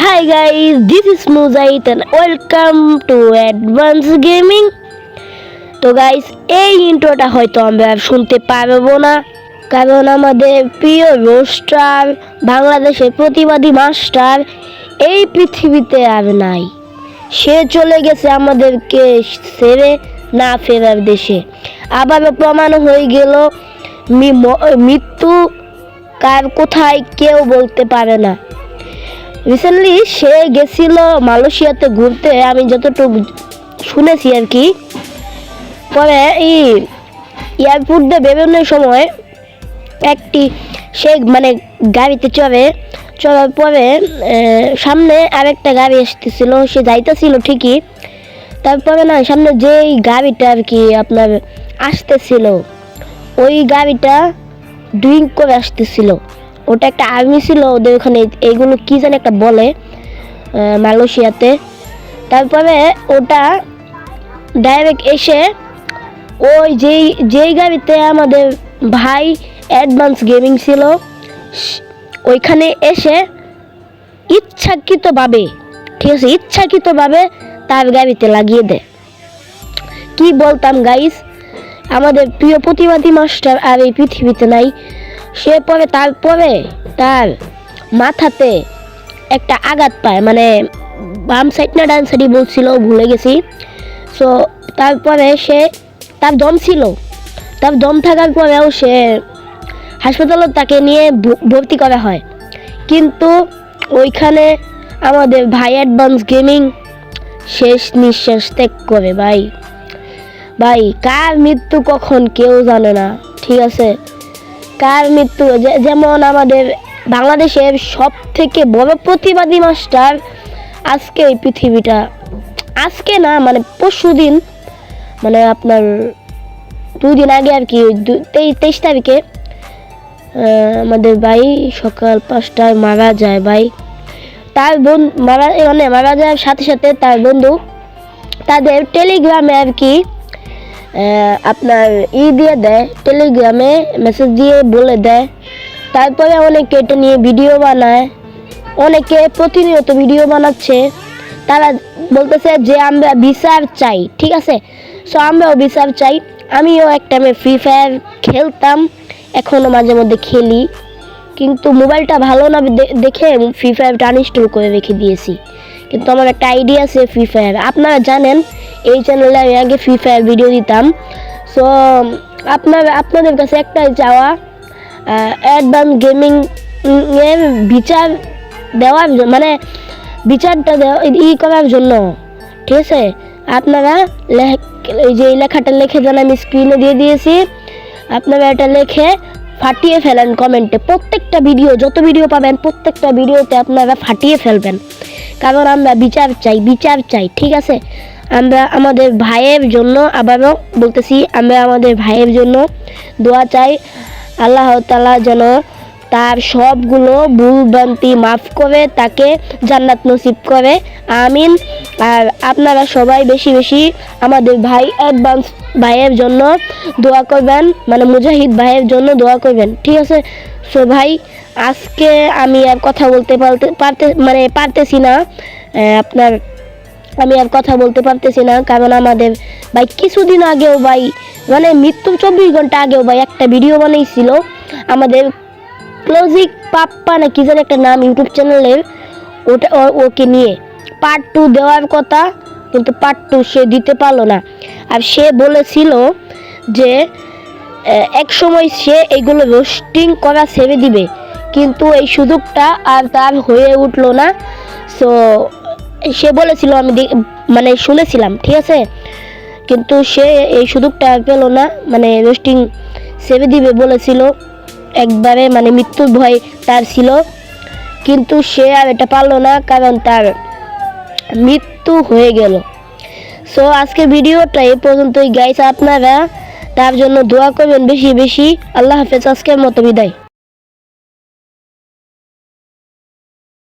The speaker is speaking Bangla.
Hi guys, this is Muzait and welcome to Advanced Gaming. তো গাইস এই ইন্ট্রোটা হয়তো আমরা আর শুনতে পারবো না, কারণ আমাদের প্রিয় রোস্টার বাংলাদেশের প্রতিবাদী মাস্টার এই পৃথিবীতে আর নাই। সে চলে গেছে আমাদেরকে ছেড়ে না ফেরার দেশে। আবারও প্রমাণ হয়ে গেল মৃত্যু কার কোথায় কেউ বলতে পারে না। রিসেন্টলি সে গেছিল মালয়েশিয়াতে ঘুরতে, আমি যতটুকু শুনেছি আর কি। পরে এই এয়ারপোর্ট দিয়ে বেরোনোর সময় সে গাড়িতে চড়ার পরে সামনে আরেকটা গাড়ি আসতেছিল, সে যাইতেছিল ঠিকই। তারপরে না সামনে যেই গাড়িটা আর কি আপনার আসতেছিল, ওই গাড়িটা ড্রিঙ্ক করে আসতেছিল। ওটা একটা আর্মি ছিল ওদের ওখানে, এইগুলো কি জানি একটা বলে মালয়েশিয়াতে। তারপরে ওটা ডাইরেক্ট এসে ওই যেই গাড়িতে আমাদের ভাই অ্যাডভান্স গেমিং ছিল, ওইখানে এসে ইচ্ছাকৃতভাবে তার গাড়িতে লাগিয়ে দেয়। কি বলতাম গাইস, আমাদের প্রিয় প্রতিবাদী মাস্টার আর এই পৃথিবীতে নাই। সে তারপরে তার মাথাতে একটা আঘাত পায়, বাম সাইড না ডান সাইডই বলছিল, ভুলে গেছি। সো তারপরে তার দম থাকার পরেও সে হাসপাতালে তাকে নিয়ে ভর্তি করা হয়। কিন্তু ওইখানে আমাদের ভাই অ্যাডভান্স গেমিং শেষ নিঃশ্বাস ত্যাগ করে। ভাই কার মৃত্যু কখন কেউ জানে না, ঠিক আছে? কার মৃত্যু, যেমন আমাদের বাংলাদেশের সব থেকে বড় প্রতিবাদী মাস্টার আজকে এই পৃথিবীটা, আজকে না পরশুদিন, আপনার 2 দিন আগে আর কি, 23 তারিখে আমাদের ভাই সকাল 5টায় মারা যায়। ভাই তার মারা যাওয়ার সাথে সাথে তার বন্ধু তাদের টেলিগ্রামে আর কি আপনার দিয়ে দেয়, টেলিগ্রামে মেসেজ দিয়ে বলে দেয়। তারপরে অনেকে এটা নিয়ে ভিডিও বানায়, অনেকে প্রতিনিয়ত ভিডিও বানাচ্ছে। তারা বলতেছে যে আমরা বিচার চাই, ঠিক আছে? সো আমরাও বিচার চাই। আমিও একটা ফ্রি ফায়ার খেলতাম, এখনও মাঝে মধ্যে খেলি, কিন্তু মোবাইলটা ভালো না দেখে ফ্রি ফায়ারটা আনইনস্টল করে রেখে দিয়েছি। কিন্তু আমার একটা আইডিয়া আছে ফ্রি ফায়ার, আপনারা জানেন এই চ্যানেলে আমি আগে ফ্রি ফায়ার ভিডিও দিতাম। সো আপনাদের কাছে একটাই চাওয়া, অ্যাডভান্স গেমিং এর বিচার দেওয়ার বিচারটা করার জন্য, ঠিক আছে? আপনারা এই যে লেখাটা লিখে দেন, আমি স্ক্রিনে দিয়ে দিয়েছি। আপনারা এটা লিখে ফাটিয়ে ফেলেন কমেন্টে। প্রত্যেকটা ভিডিও, যত ভিডিও পাবেন প্রত্যেকটা ভিডিওতে আপনারা ফাটিয়ে ফেলবেন, কারণ আমরা বিচার চাই, ঠিক আছে? আমরা আমাদের ভাইয়ের জন্য, আবারও বলতেছি, আমরা আমাদের ভাইয়ের জন্য দোয়া চাই। আল্লাহ তাআলা যেন তার সবগুলো ভুল ভ্রান্তি মাফ করে তাকে জান্নাত নসিব করে, আমিন। আর আপনারা সবাই বেশি বেশি আমাদের ভাই অ্যাডভান্স ভাইয়ের জন্য দোয়া করবেন, মুজাহিদ ভাইয়ের জন্য দোয়া করবেন, ঠিক আছে? সো ভাই, আজকে আমি আর কথা বলতে পারতেছি না, আমি আর কথা বলতে পারতেছি না, কারণ আমাদের ভাই কিছুদিন আগেও মৃত্যুর 24 ঘন্টা আগেও একটা ভিডিও বানিয়েছিল আমাদের ক্লোজিক পাপ্পা না কি যেন একটা নাম ইউটিউব চ্যানেলের, ওকে নিয়ে পার্ট 2 দেওয়ার কথা, কিন্তু পার্ট 2 সে দিতে পারলো না। আর সে বলেছিল যে এক সময় সে এইগুলো রোস্টিং করা ছেড়ে দিবে, কিন্তু এই সুযোগটা আর তার হয়ে উঠলো না। সো সে বলেছিল, আমি শুনেছিলাম, ঠিক আছে? কিন্তু সে এই সুযোগটা পেল না, রোস্টিং ছেড়ে দিবে বলেছিল একবারে, মৃত্যুর ভয় তার ছিল, কিন্তু সে আর এটা পারলো না, কারণ তার মৃত্যু হয়ে গেল। সো আজকের ভিডিওটা এই পর্যন্তই গাইস, আপনারা তার জন্য দোয়া করবেন বেশি বেশি। আল্লাহ হাফেজ, আজকের মতো বিদায়।